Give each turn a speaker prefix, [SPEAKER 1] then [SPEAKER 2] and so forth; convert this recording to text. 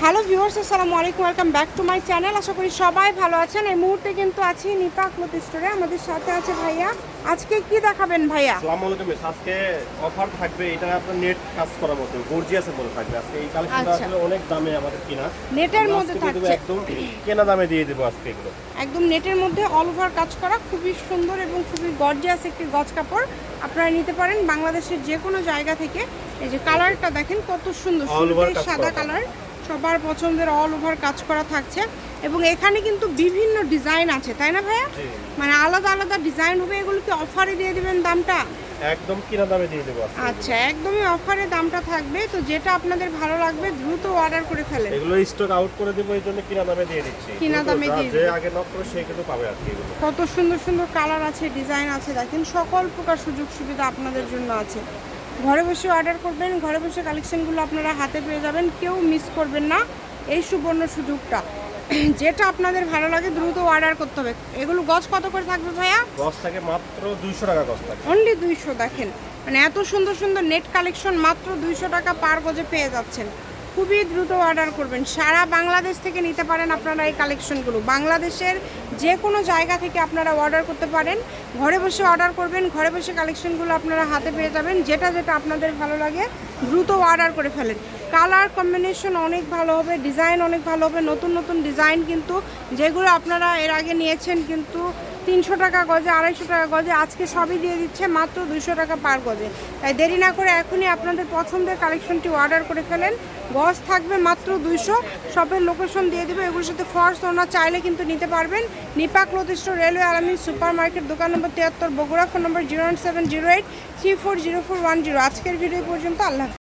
[SPEAKER 1] Hello viewers, আসসালামু আলাইকুম, welcome back to my channel. আশা করি সবাই ভালো আছেন। এই মুহূর্তে কিন্তু আছি নিপা ক্লথ স্টোরে। আমাদের সাথে আছে ভাইয়া। আজকে কি দেখাবেন ভাইয়া?
[SPEAKER 2] আসসালামু আলাইকুম। আজকে অফার থাকবে, এটা আপনার নেট কাজ করার মতো গর্জিয়াসের মধ্যে থাকবে। আজকে এই কালেকশনটা আসলে অনেক দামে আমাদের কিনা,
[SPEAKER 1] নেটের মধ্যে থাকছে,
[SPEAKER 2] একদম কেনা দামে দিয়ে দেব আজকে এগুলো।
[SPEAKER 1] একদম নেটের মধ্যে অল ওভার কাজ করা, খুবই সুন্দর এবং খুবই গর্জিয়াস একটি গজ কাপড়। আপনারা নিতে পারেন বাংলাদেশের যে কোনো জায়গা থেকে। এই যে কালারটা দেখেন কত সুন্দর, সাদা কালার, সবার পছন্দের অল ওভার কাজ করা থাকছে। এবং এখানে কিন্তু বিভিন্ন ডিজাইন আছে, তাই না ভাইয়া? মানে আলাদা আলাদা ডিজাইন হবে। এগুলো কি অফারে দিয়ে দিবেন দামটা?
[SPEAKER 2] একদম কিনা দামে দিয়ে দেব।
[SPEAKER 1] আচ্ছা, একদমই অফারে দামটা থাকবে। তো যেটা আপনাদের ভালো লাগবে দ্রুত অর্ডার করে ফেলেন।
[SPEAKER 2] এগুলো স্টক আউট করে দেব, এই জন্য কিনা দামে দিয়ে দিচ্ছি।
[SPEAKER 1] কিনা দামে দিয়ে
[SPEAKER 2] যে আগে নক করে সে কিন্তু পাবে আজকে এগুলো।
[SPEAKER 1] কত সুন্দর সুন্দর কালার আছে, ডিজাইন আছে, দেখেন সকল প্রকার সুযোগ সুবিধা আপনাদের জন্য আছে। ঘরে বসে অর্ডার করবেন, ঘরে বসে কালেকশনগুলো আপনারা হাতে পেয়ে যাবেন। কেউ মিস করবেন না এই সুবর্ণ সুযোগটা। যেটা আপনাদের ভালো লাগে দ্রুত অর্ডার করতে হবে। এগুলো গজ কত করে থাকবে ভাইয়া?
[SPEAKER 2] গজ থাকে মাত্র 200 টাকা গজ থাকে।
[SPEAKER 1] অনলি 200। দেখেন মানে এত সুন্দর সুন্দর নেট কালেকশন মাত্র 200 টাকা পার গজে পেয়ে যাচ্ছেন। খুবই দ্রুত অর্ডার করবেন। সারা বাংলাদেশ থেকে নিতে পারেন আপনারা এই কালেকশনগুলো। বাংলাদেশের যে কোনো জায়গা থেকে আপনারা অর্ডার করতে পারেন। ঘরে বসে অর্ডার করবেন, ঘরে বসে কালেকশনগুলো আপনারা হাতে পেয়ে যাবেন। যেটা যেটা আপনাদের ভালো লাগে দ্রুত অর্ডার করে ফেলেন। কালার কম্বিনেশন অনেক ভালো হবে, ডিজাইন অনেক ভালো হবে। নতুন নতুন ডিজাইন কিন্তু যেগুলো আপনারা এর আগে নিয়েছেন কিন্তু 300 টাকা গজে, 250 টাকা গজে, আজকে সবই দিয়ে দিচ্ছে মাত্র 200 টাকা পার গজে। তাই দেরি না করে এখনই আপনাদের পছন্দের কালেকশনটি অর্ডার করে ফেলেন। গজ থাকবে মাত্র 200। শপের লোকেশন দিয়ে দেবে, এগুলোর সাথে ফর্স ওনার চাইলে কিন্তু নিতে পারবেন। নিপা ক্লথ স্টোর, রেলওয়ে আলামিন সুপার মার্কেট, দোকান নম্বর 73, বগুড়া। ফোন নম্বর 01708 340410। আজকের ভিডিও পর্যন্ত। আল্লাহ।